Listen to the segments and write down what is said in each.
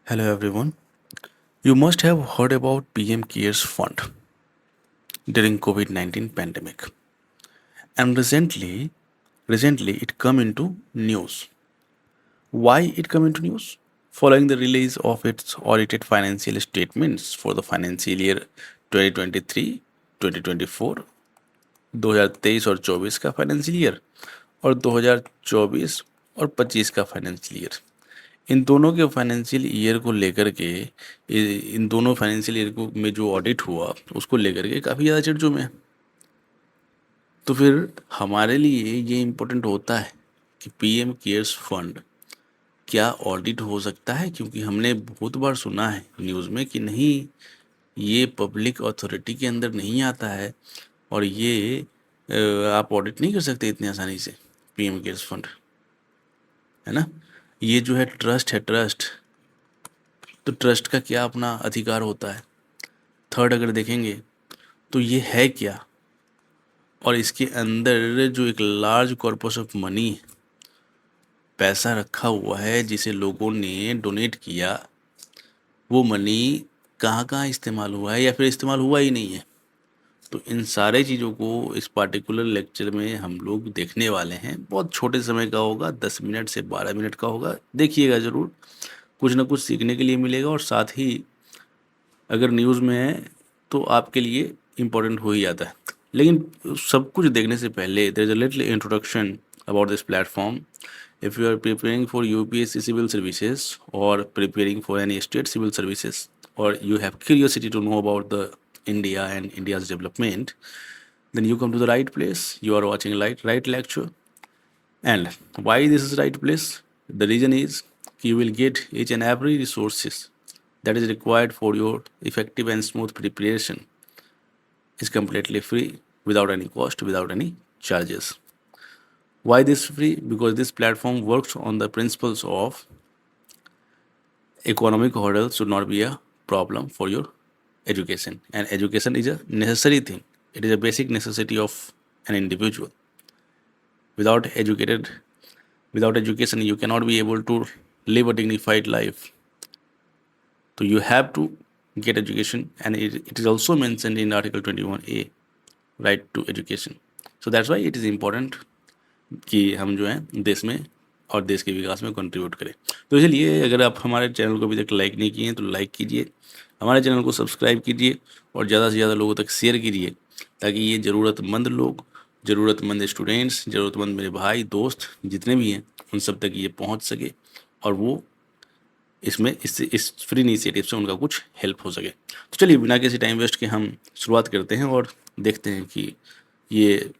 Hello everyone. You must have heard about PM Cares Fund during COVID-19 pandemic. And recently it come into news. Why it come into news? Following the release of its audited financial statements for the financial year 2023, 2024, 2023 और 24 का financial year और 2024 और 25 का financial year, इन दोनों के financial year को लेकर के इन दोनों फाइनेंशियल ईयर को में जो ऑडिट हुआ उसको लेकर के काफ़ी ज़्यादा चर्चों में है। तो फिर हमारे लिए ये इम्पोर्टेंट होता है कि पीएम केयर्स फंड क्या ऑडिट हो सकता है, क्योंकि हमने बहुत बार सुना है न्यूज़ में कि नहीं, ये पब्लिक अथॉरिटी के अंदर नहीं आता है और ये आप ऑडिट नहीं कर सकते इतनी आसानी से पीएम केयर्स फंड, है ना। ये जो है ट्रस्ट, तो ट्रस्ट का क्या अपना अधिकार होता है। थर्ड अगर देखेंगे तो ये है क्या, और इसके अंदर जो एक लार्ज कॉर्पस ऑफ मनी पैसा रखा हुआ है जिसे लोगों ने डोनेट किया, वो मनी कहाँ कहाँ इस्तेमाल हुआ है या फिर इस्तेमाल हुआ ही नहीं है। तो इन सारे चीज़ों को इस पार्टिकुलर लेक्चर में हम लोग देखने वाले हैं। बहुत छोटे समय का होगा, 10 मिनट से 12 मिनट का होगा। देखिएगा ज़रूर, कुछ ना कुछ सीखने के लिए मिलेगा और साथ ही अगर न्यूज़ में है तो आपके लिए इम्पोर्टेंट हो ही जाता है। लेकिन सब कुछ देखने से पहले there is a little introduction about this platform. If you are preparing for UPSC civil services और preparing for any state civil services, और you have curiosity to know about the India and India's development, then you come to the right place. You are watching right lecture. And why this is right place? The reason is you will get each and every resources that is required for your effective and smooth preparation is completely free, without any cost, without any charges. Why this free? Because this platform works on the principles of economic hurdles should not be a problem for your education, and education is a necessary thing. It is a basic necessity of an individual. Without educated without education you cannot be able to live a dignified life. So you have to get education, and it is also mentioned in article 21A, right to education. So that's why it is important कि हम जो है देश में और देश के विकास में कंट्रीब्यूट करें। तो इसलिए अगर आप हमारे चैनल को अभी तक लाइक नहीं किए हैं तो लाइक कीजिए, हमारे चैनल को सब्सक्राइब कीजिए और ज़्यादा से ज़्यादा लोगों तक शेयर कीजिए, ताकि ये ज़रूरतमंद लोग, ज़रूरतमंद स्टूडेंट्स, ज़रूरतमंद मेरे भाई दोस्त जितने भी हैं उन सब तक ये पहुंच सके और वो इसमें इस फ्री इनिशिएटिव से उनका कुछ हेल्प हो सके। तो चलिए बिना किसी टाइम वेस्ट के हम शुरुआत करते हैं और देखते हैं कि ये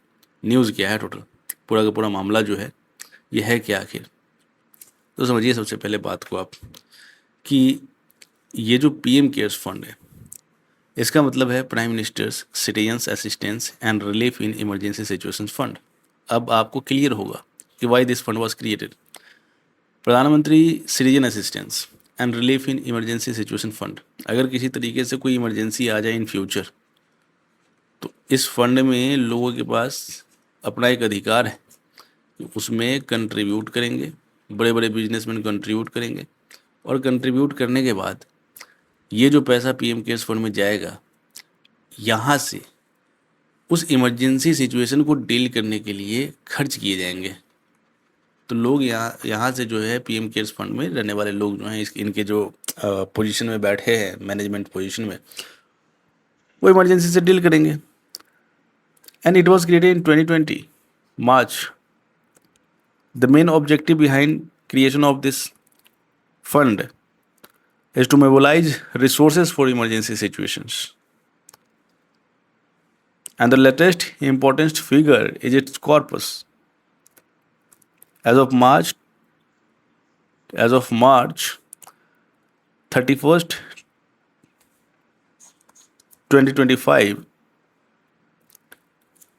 न्यूज़ क्या है। टोटल पूरा का पूरा मामला जो है ये है क्या आखिर। तो समझिए सबसे पहले बात को आप कि ये जो पीएम केयर्स फंड है, इसका मतलब है prime minister's citizens assistance and relief in emergency situations fund. अब आपको क्लियर होगा कि why this fund was created. प्रधानमंत्री citizen assistance and relief in emergency situation fund, अगर किसी तरीके से कोई इमरजेंसी आ जाए इन फ्यूचर, तो इस फंड में लोगों के पास अपना एक अधिकार है कि उसमें कंट्रीब्यूट करेंगे, बड़े बड़े बिजनेसमैन कंट्रीब्यूट करेंगे, और कंट्रीब्यूट करने के बाद ये जो पैसा पीएम केयर्स फंड में जाएगा, यहाँ से उस इमरजेंसी सिचुएशन को डील करने के लिए खर्च किए जाएंगे। तो लोग यहाँ से जो है पीएम केयर्स फंड में रहने वाले लोग जो हैं, इनके जो पोजीशन में बैठे हैं, मैनेजमेंट पोजीशन में, वो इमरजेंसी से डील करेंगे। And it was created in 2020 March. The main objective behind creation of this fund is to mobilize resources for emergency situations. And the latest important figure is its corpus. As of March 31st, 2025,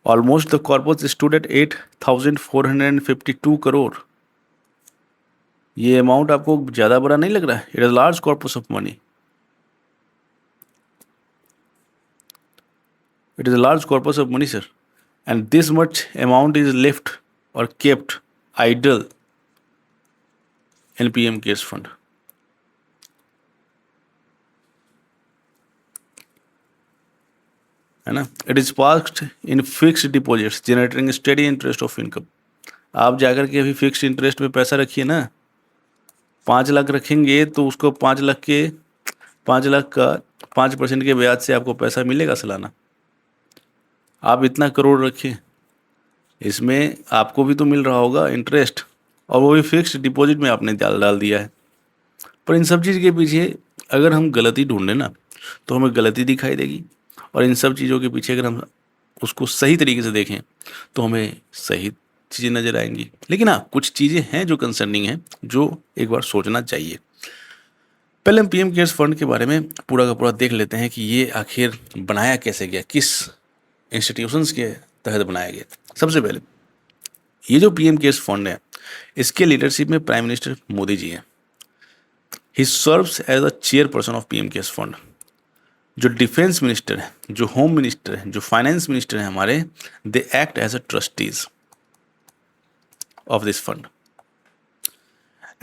almost the corpus stood at 8,452 crore. ये amount आपको ज़्यादा बड़ा नहीं लग रहा है? It is large corpus of money. It is a large corpus of money, sir. And this much amount is left or kept idle in PM Cares Fund. है ना। It is parked in fixed deposits generating steady interest of income. आप जाकर के अभी fixed interest में पैसा रखिए ना, 5 लाख रखेंगे तो उसको 5 लाख के 5 लाख का 5% के ब्याज से आपको पैसा मिलेगा सालाना। आप इतना करोड़ रखें, इसमें आपको भी तो मिल रहा होगा इंटरेस्ट, और वो भी फिक्स्ड डिपॉजिट में आपने डाल डाल दिया है। पर इन सब चीज़ के पीछे अगर हम गलती ढूंढें ना तो हमें गलती दिखाई देगी, और इन सब चीज़ों के पीछे अगर हम उसको सही तरीके से देखें तो हमें सही चीज़ें नज़र आएंगी। लेकिन हाँ, कुछ चीज़ें हैं जो कंसर्निंग हैं, जो एक बार सोचना चाहिए। पहले हम पीएम केयर्स फंड के बारे में पूरा का पूरा देख लेते हैं कि ये आखिर बनाया कैसे गया, किस इंस्टीट्यूशंस के तहत बनाया गया। सबसे पहले ये जो पीएम केयर्स फंड है, इसके लीडरशिप में प्राइम मिनिस्टर मोदी जी हैं। He serves as a chairperson of PM CARES fund. जो डिफेंस मिनिस्टर है, जो होम मिनिस्टर है, जो फाइनेंस मिनिस्टर है हमारे, they act as a trustees of this fund.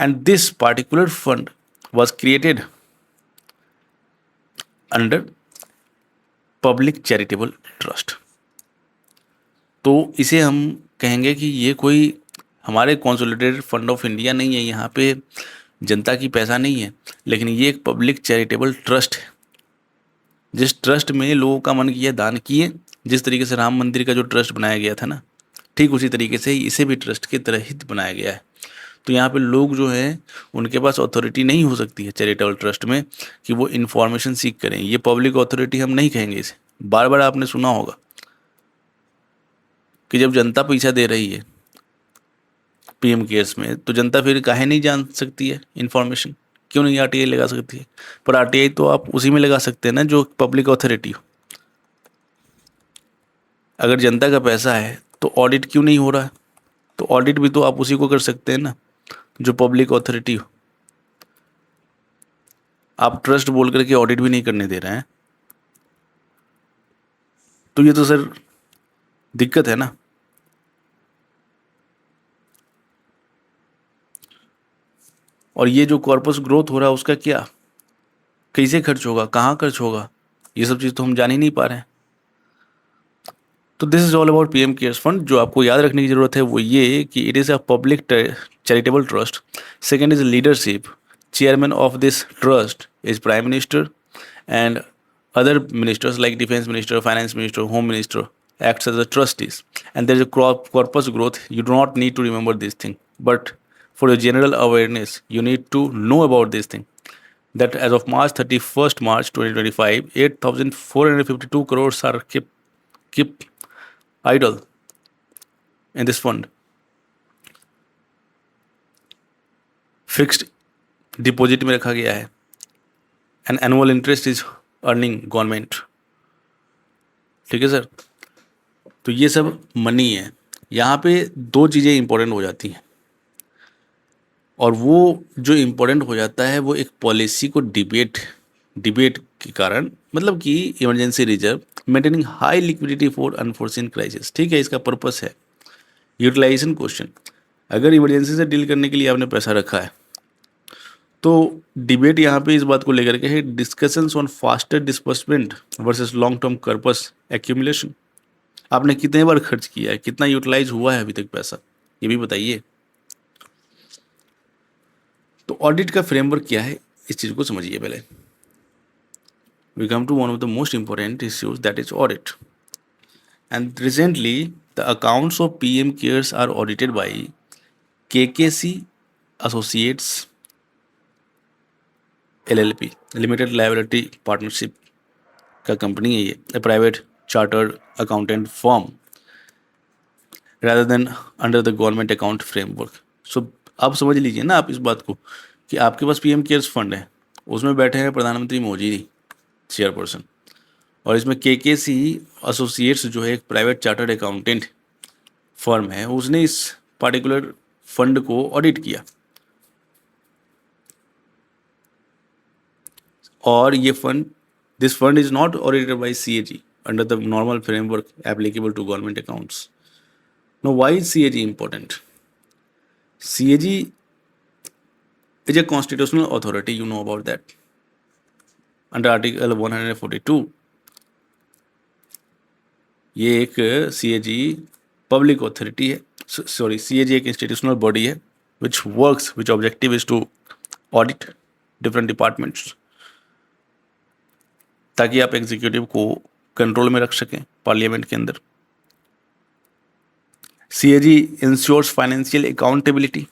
And this particular fund was created under public charitable trust. तो इसे हम कहेंगे कि ये कोई हमारे कॉन्सोलिडेटेड फंड ऑफ इंडिया नहीं है, यहाँ पे जनता की पैसा नहीं है, लेकिन ये एक पब्लिक चैरिटेबल ट्रस्ट है। जिस ट्रस्ट में लोगों का मन किया दान किए, जिस तरीके से राम मंदिर का जो ट्रस्ट बनाया गया था ना, ठीक उसी तरीके से इसे भी ट्रस्ट की तरह ही बनाया गया है। तो यहाँ पे लोग जो हैं उनके पास अथॉरिटी नहीं हो सकती है चैरिटेबल ट्रस्ट में कि वो इन्फॉर्मेशन सीख करें। ये पब्लिक अथॉरिटी हम नहीं कहेंगे इसे। बार बार आपने सुना होगा कि जब जनता पैसा दे रही है पीएम केयर्स में, तो जनता फिर काहे नहीं जान सकती है इन्फॉर्मेशन, क्यों नहीं आरटीआई लगा सकती है। पर आरटीआई तो आप उसी में लगा सकते हैं ना जो पब्लिक अथॉरिटी हो। अगर जनता का पैसा है तो ऑडिट क्यों नहीं हो रहा है, तो ऑडिट भी तो आप उसी को कर सकते हैं ना जो पब्लिक अथॉरिटी हो। आप ट्रस्ट बोल करके ऑडिट भी नहीं करने दे रहे हैं, तो ये तो सर दिक्कत है ना। और ये जो कॉर्पस ग्रोथ हो रहा है उसका क्या, कैसे खर्च होगा, कहाँ खर्च होगा, ये सब चीज़ तो हम जान ही नहीं पा रहे हैं। तो this is all about PM CARES fund. जो आपको याद रखने की जरूरत है वो ये कि it is a public charitable trust. Second is leadership. Chairman of this trust is prime minister, and other ministers like defense minister, finance minister, home minister acts as a trustees. And there is a corpus growth. You do not need to remember this thing, but for your general awareness you need to know about this thing, that as of March 31st March 2025, 8,452 crores are kept idle in this fund. Fixed deposit में रखा गया है, and annual interest is earning government. ठीक है sir. तो ये सब money है। यहाँ पे दो चीज़ें इंपॉर्टेंट हो जाती हैं, और वो जो इम्पोर्टेंट हो जाता है वो एक पॉलिसी को डिबेट के कारण, मतलब कि emergency reserve, maintaining high liquidity for unforeseen crisis. ठीक है, इसका पर्पस है यूटिलाइजेशन क्वेश्चन। अगर इमरजेंसी से डील करने के लिए आपने पैसा रखा है, तो डिबेट यहाँ पे इस बात को लेकर के है, discussions on faster disbursement versus long term corpus accumulation. आपने कितने बार खर्च किया है, कितना यूटिलाइज हुआ है अभी तक पैसा, ये भी बताइए। तो ऑडिट का फ्रेमवर्क क्या है, इस चीज़ को समझिए पहले। We come to one of the most important issues, that is audit. And recently the accounts of PM CARES are audited by KKC associates LLP, limited liability partnership का कंपनी है ये, a private chartered accountant firm rather than under the government account framework. So आप समझ लीजिए ना आप इस बात को कि आपके पास पीएम केयर्स फंड है, उसमें बैठे हैं प्रधानमंत्री मोदी जी चेयरपर्सन, और इसमें केकेसी एसोसिएट्स जो है एक प्राइवेट चार्टर्ड अकाउंटेंट फर्म है, उसने इस पार्टिकुलर फंड को ऑडिट किया। और ये fund, this fund is not audited bye CAG under the normal framework applicable to government accounts. Now, why is CAG important? CAG is a constitutional authority, you know about that. Under Article 142, ये एक CAG public authority है, sorry CAG एक institutional body है which objective is to audit different departments, ताकि आप executive को control में रख सकें पार्लियामेंट के अंदर। CAG इंश्योर्स फाइनेंशियल अकाउंटेबिलिटी,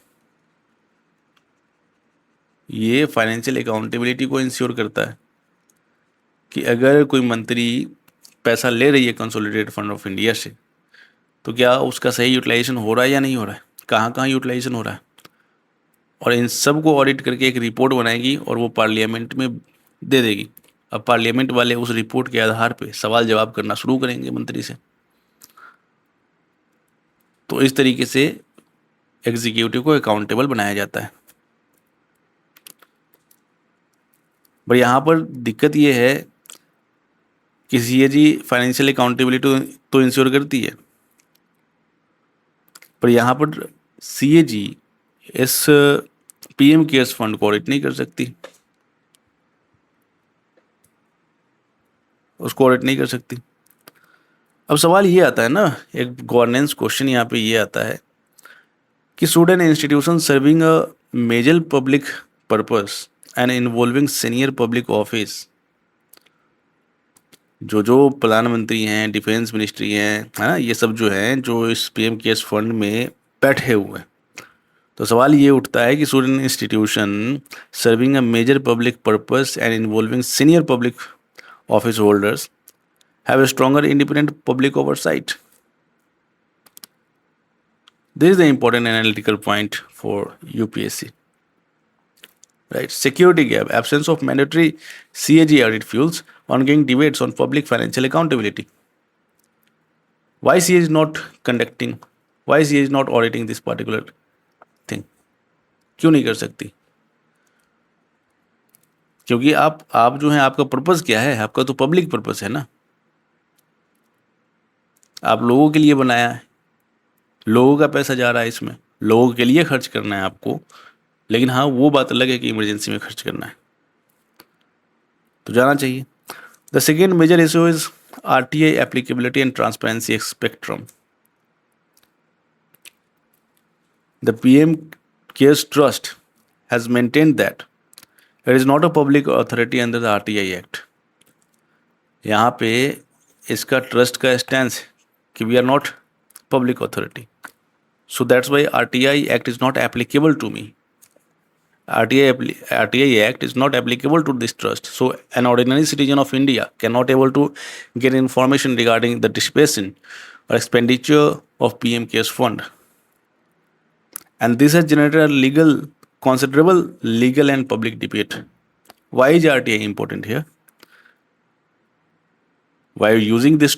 ये फाइनेंशियल अकाउंटेबिलिटी को इंश्योर करता है कि अगर कोई मंत्री पैसा ले रही है कंसोलिडेटेड फंड ऑफ इंडिया से, तो क्या उसका सही यूटिलाइजेशन हो रहा है या नहीं हो रहा है, कहाँ कहाँ यूटिलाइजेशन हो रहा है, और इन सब को ऑडिट करके एक रिपोर्ट बनाएगी और वो पार्लियामेंट में दे देगी। अब पार्लियामेंट वाले उस रिपोर्ट के आधार पे सवाल जवाब करना शुरू करेंगे मंत्री से। तो इस तरीके से एग्जीक्यूटिव को अकाउंटेबल बनाया जाता है। पर यहाँ पर दिक्कत ये है कि CAG फाइनेंशियल अकाउंटेबिलिटी तो इंश्योर करती है, पर यहाँ पर CAG इस PM केयर्स फंड को ऑडिट नहीं कर सकती, उसको ऑडिट नहीं कर सकती। अब सवाल ये आता है ना, एक गवर्नेंस क्वेश्चन यहाँ पे ये आता है कि should an institution serving a major public purpose and involving senior public office, जो प्रधानमंत्री हैं, डिफेंस मिनिस्ट्री हैं, है ना, ये सब जो हैं जो इस PM केयर्स फंड में बैठे हुए हैं, तो सवाल ये उठता है कि should an institution serving a major public purpose and involving senior public office holders have a stronger independent public oversight. This is the important analytical point for UPSC. Right? Security gap, absence of mandatory CAG audit fuels ongoing debates on public financial accountability. Why CAG is not conducting? Why CAG is not auditing this particular thing? क्यों नहीं कर सकती? क्योंकि आप जो है, आपका purpose क्या है? आपका तो पब्लिक पर्पस है ना, आप लोगों के लिए बनाया है, लोगों का पैसा जा रहा है इसमें, लोगों के लिए खर्च करना है आपको। लेकिन हाँ, वो बात अलग है कि इमरजेंसी में खर्च करना है, तो जाना चाहिए। The second major issue is RTI applicability and transparency spectrum. The PM cares trust has maintained that it is not a public authority under the RTI act. यहाँ पे इसका ट्रस्ट का स्टैंस कि we are not public authority. So that's why RTI Act is not applicable to me. RTI Act is not applicable to this trust. So an ordinary citizen of India cannot able to get information regarding the disbursement or expenditure of PM CARES fund. And this has generated a considerable legal and public debate. Why is RTI important here? While using this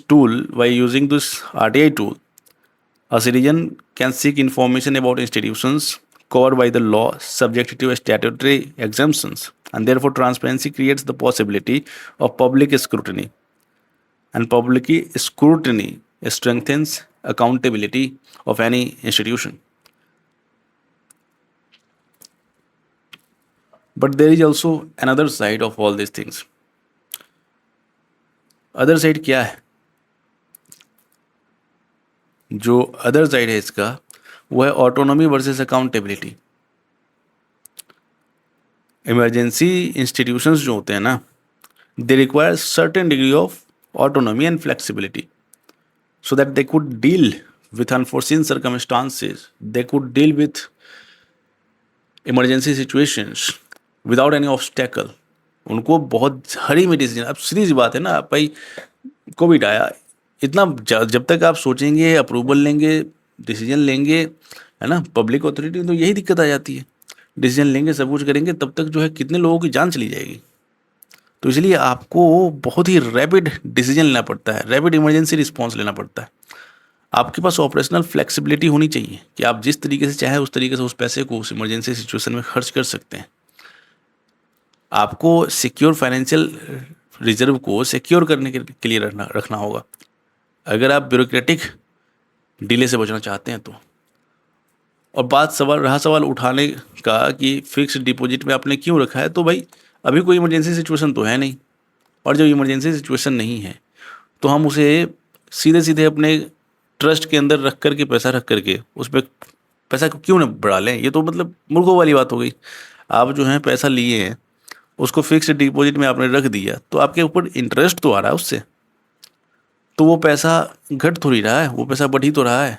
RTI tool, a citizen can seek information about institutions covered by the law subject to statutory exemptions, and therefore transparency creates the possibility of public scrutiny. And public scrutiny strengthens accountability of any institution. But there is also another side of all these things. Other side क्या है? जो other side है इसका, वो है autonomy versus accountability. Emergency institutions जो होते हैं ना, they require certain degree of autonomy and flexibility so that they could deal with unforeseen circumstances, they could deal with emergency situations without any obstacle. उनको बहुत हरी में डिसीजन, अब सीधी बात है ना भाई, कोविड आया, इतना जब तक आप सोचेंगे, अप्रूवल लेंगे, डिसीजन लेंगे, है ना, पब्लिक अथॉरिटी, तो यही दिक्कत आ जाती है। डिसीजन लेंगे, सब कुछ करेंगे, तब तक जो है कितने लोगों की जान चली जाएगी। तो इसलिए आपको बहुत ही रैपिड डिसीजन लेना पड़ता है, रैपिड इमरजेंसी रिस्पॉन्स लेना पड़ता है। आपके पास ऑपरेशनल फ्लेक्सिबिलिटी होनी चाहिए कि आप जिस तरीके से चाहे उस तरीके से उस पैसे को उस इमरजेंसी सिचुएशन में खर्च कर सकते हैं। आपको सिक्योर फाइनेंशियल रिजर्व को सिक्योर करने के लिए रखना होगा, अगर आप ब्यूरोक्रेटिक डिले से बचना चाहते हैं तो। और सवाल उठाने का कि फिक्स डिपॉजिट में आपने क्यों रखा है, तो भाई अभी कोई इमरजेंसी सिचुएशन तो है नहीं, और जब इमरजेंसी सिचुएशन नहीं है तो हम उसे सीधे सीधे अपने ट्रस्ट के अंदर रख करके, पैसा रख करके उस पर पैसा को क्यों न बढ़ा लें? ये तो मतलब मूर्खों वाली बात हो गई। आप जो है पैसा लिए हैं, उसको फिक्स्ड डिपॉजिट में आपने रख दिया, तो आपके ऊपर इंटरेस्ट तो आ रहा है उससे, तो वो पैसा घट थोड़ी रहा है, वो पैसा बढ़ ही तो रहा है।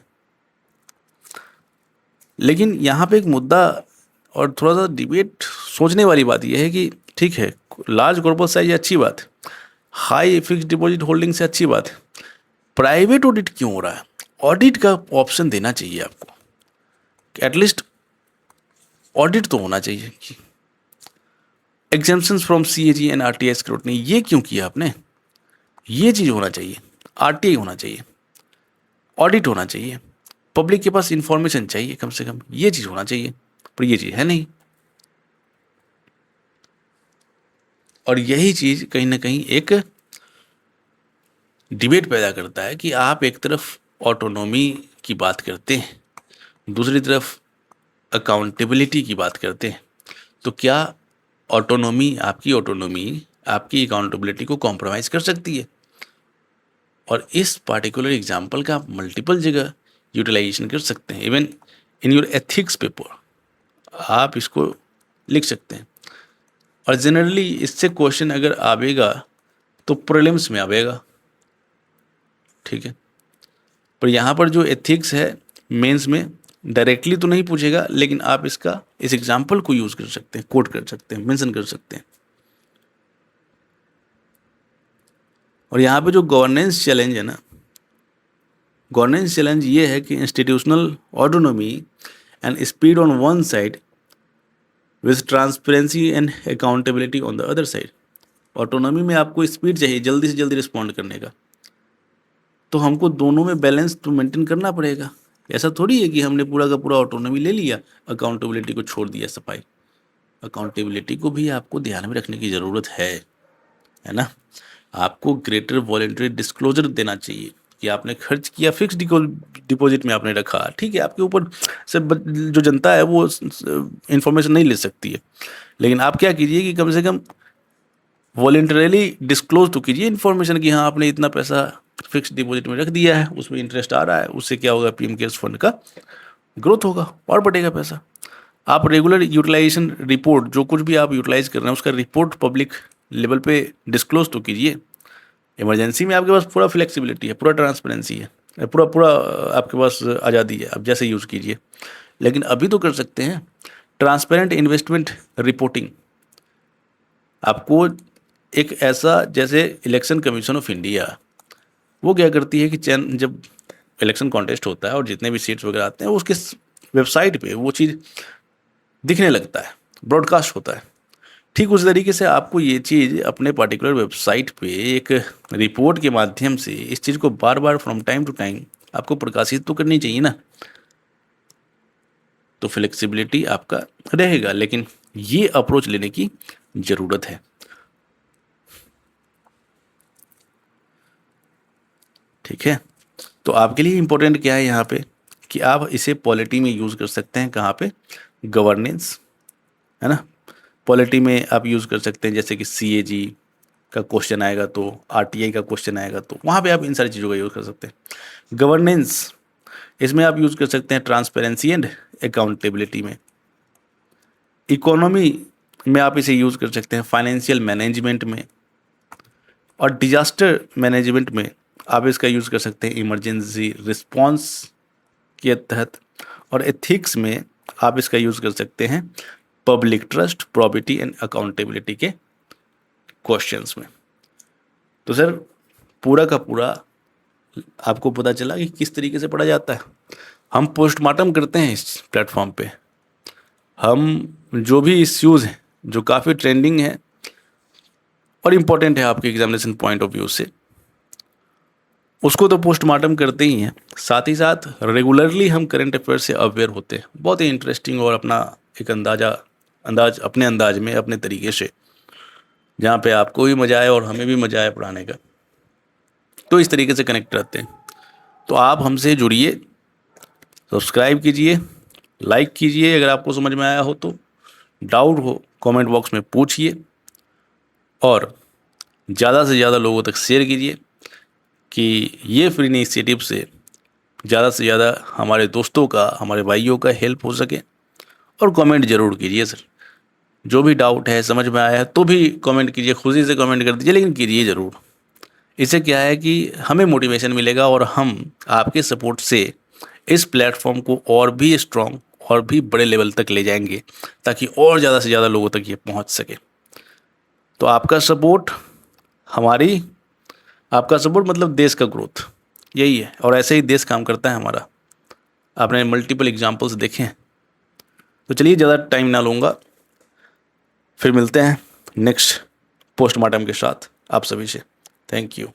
लेकिन यहाँ पे एक मुद्दा और थोड़ा सा डिबेट सोचने वाली बात यह है कि ठीक है, लार्ज कॉर्पोरेट साइज अच्छी बात है, हाई फिक्स्ड डिपॉजिट होल्डिंग से अच्छी बात है, प्राइवेट ऑडिट क्यों हो रहा है? ऑडिट का ऑप्शन देना चाहिए आपको, एटलीस्ट ऑडिट तो होना चाहिए कि exemptions from CAG and RTI scrutiny, ये क्यों किया आपने? ये चीज़ होना चाहिए, आरटीआई होना चाहिए, ऑडिट होना चाहिए, पब्लिक के पास इंफॉर्मेशन चाहिए कम से कम, ये चीज़ होना चाहिए, पर ये चीज़ है नहीं। और यही चीज़ कहीं ना कहीं एक डिबेट पैदा करता है कि आप एक तरफ ऑटोनॉमी की बात करते हैं, दूसरी तरफ अकाउंटेबिलिटी की बात करते हैं, तो क्या ऑटोनॉमी आपकी अकाउंटेबिलिटी को कॉम्प्रोमाइज़ कर सकती है? और इस पार्टिकुलर एग्जाम्पल का आप मल्टीपल जगह यूटिलाइजेशन कर सकते हैं, even in your ethics paper आप इसको लिख सकते हैं। और जनरली इससे क्वेश्चन अगर आवेगा तो प्रीलिम्स में आवेगा, ठीक है। पर यहाँ पर जो एथिक्स है मेंस में डायरेक्टली तो नहीं पूछेगा, लेकिन आप इस एग्जाम्पल को यूज कर सकते हैं, कोट कर सकते हैं, मेंशन कर सकते हैं। और यहाँ पे जो गवर्नेंस चैलेंज है ना, गवर्नेंस चैलेंज ये है कि institutional autonomy and speed on one side with transparency and accountability on the other side. Autonomy में आपको स्पीड चाहिए, जल्दी से जल्दी रिस्पॉन्ड करने का, तो हमको दोनों में बैलेंस तो मेंटेन करना पड़ेगा। ऐसा थोड़ी है कि हमने पूरा का पूरा ऑटोनॉमी ले लिया, अकाउंटेबिलिटी को छोड़ दिया सफाई। अकाउंटेबिलिटी को भी आपको ध्यान में रखने की ज़रूरत है ना। आपको ग्रेटर वॉलेंटरी डिस्क्लोजर देना चाहिए कि आपने खर्च किया, फिक्स डिपॉजिट में आपने रखा, ठीक है। आपके ऊपर से जो जनता है वो इंफॉर्मेशन नहीं ले सकती है, लेकिन आप क्या कीजिए कि कम से कम वॉलेंटरीली डिस्क्लोज तो कीजिए इन्फॉर्मेशन कि हाँ आपने इतना पैसा फिक्स डिपॉजिट में रख दिया है, उसमें इंटरेस्ट आ रहा है, उससे क्या होगा, पीएम केयर्स फंड का ग्रोथ होगा और बढ़ेगा पैसा। आप रेगुलर यूटिलाइजेशन रिपोर्ट, जो कुछ भी आप यूटिलाइज कर रहे हैं उसका रिपोर्ट पब्लिक लेवल पे डिस्क्लोज तो कीजिए। इमरजेंसी में आपके पास पूरा फ्लेक्सिबिलिटी है, पूरा ट्रांसपेरेंसी है, पूरा पूरा आपके पास आज़ादी है, आप जैसे यूज़ कीजिए। लेकिन अभी तो कर सकते हैं ट्रांसपेरेंट इन्वेस्टमेंट रिपोर्टिंग। आपको एक ऐसा, जैसे इलेक्शन कमीशन ऑफ इंडिया वो क्या करती है कि जब इलेक्शन कॉन्टेस्ट होता है और जितने भी सीट्स वगैरह आते हैं उसके वेबसाइट पे वो चीज़ दिखने लगता है, ब्रॉडकास्ट होता है। ठीक उस तरीके से आपको ये चीज़ अपने पर्टिकुलर वेबसाइट पे एक रिपोर्ट के माध्यम से इस चीज़ को बार बार फ्रॉम टाइम टू टाइम आपको प्रकाशित तो करनी चाहिए ना। तो फ्लेक्सिबिलिटी आपका रहेगा, लेकिन ये अप्रोच लेने की ज़रूरत है, ठीक है। तो आपके लिए इम्पोर्टेंट क्या है यहाँ पे कि आप इसे पॉलिटी में यूज़ कर सकते हैं। कहाँ पे? गवर्नेंस, है ना। पॉलिटी में आप यूज़ कर सकते हैं, जैसे कि सीएजी का क्वेश्चन आएगा तो, आरटीआई का क्वेश्चन आएगा तो वहाँ पे आप इन सारी चीज़ों का यूज़ कर सकते हैं। गवर्नेंस, इसमें आप यूज़ कर सकते हैं ट्रांसपेरेंसी एंड अकाउंटेबिलिटी में। इकोनॉमी में आप इसे यूज़ कर सकते हैं फाइनेंशियल मैनेजमेंट में, और डिजास्टर मैनेजमेंट में आप इसका यूज़ कर सकते हैं इमरजेंसी रिस्पॉन्स के तहत, और एथिक्स में आप इसका यूज़ कर सकते हैं public trust, probity and accountability के क्वेश्चंस में। तो सर पूरा का पूरा आपको पता चला कि किस तरीके से पढ़ा जाता है। हम पोस्टमार्टम करते हैं इस प्लेटफॉर्म पे, हम जो भी इश्यूज़ हैं जो काफ़ी ट्रेंडिंग है और इम्पोर्टेंट है आपके एग्जामिनेशन पॉइंट ऑफ व्यू से, उसको तो पोस्टमार्टम करते ही हैं, साथ ही साथ रेगुलरली हम करंट अफेयर से अवेयर होते हैं, बहुत ही इंटरेस्टिंग और अपना एक अपने अंदाज में, अपने तरीके से, जहाँ पे आपको भी मज़ा आए और हमें भी मज़ा आए पढ़ाने का। तो इस तरीके से कनेक्ट रहते हैं। तो आप हमसे जुड़िए, सब्सक्राइब कीजिए, लाइक कीजिए, अगर आपको समझ में आया हो तो, डाउट हो कमेंट बॉक्स में पूछिए, और ज़्यादा से ज़्यादा लोगों तक शेयर कीजिए कि ये फ्री इनिशिएटिव से ज़्यादा से ज़्यादा हमारे दोस्तों का, हमारे भाइयों का हेल्प हो सके। और कमेंट ज़रूर कीजिए सर, जो भी डाउट है, समझ में आया है तो भी कमेंट कीजिए, खुशी से कमेंट कर दीजिए, लेकिन कीजिए ज़रूर। इससे क्या है कि हमें मोटिवेशन मिलेगा और हम आपके सपोर्ट से इस प्लेटफॉर्म को और भी स्ट्रॉन्ग और भी बड़े लेवल तक ले जाएंगे, ताकि और ज़्यादा से ज़्यादा लोगों तक ये पहुंच सके। तो आपका सपोर्ट हमारी आपका सपोर्ट मतलब देश का ग्रोथ, यही है। और ऐसे ही देश काम करता है हमारा। आपने मल्टीपल एग्जांपल्स देखे हैं। तो चलिए, ज़्यादा टाइम ना लूँगा, फिर मिलते हैं नेक्स्ट पोस्टमार्टम के साथ आप सभी से। Thank you.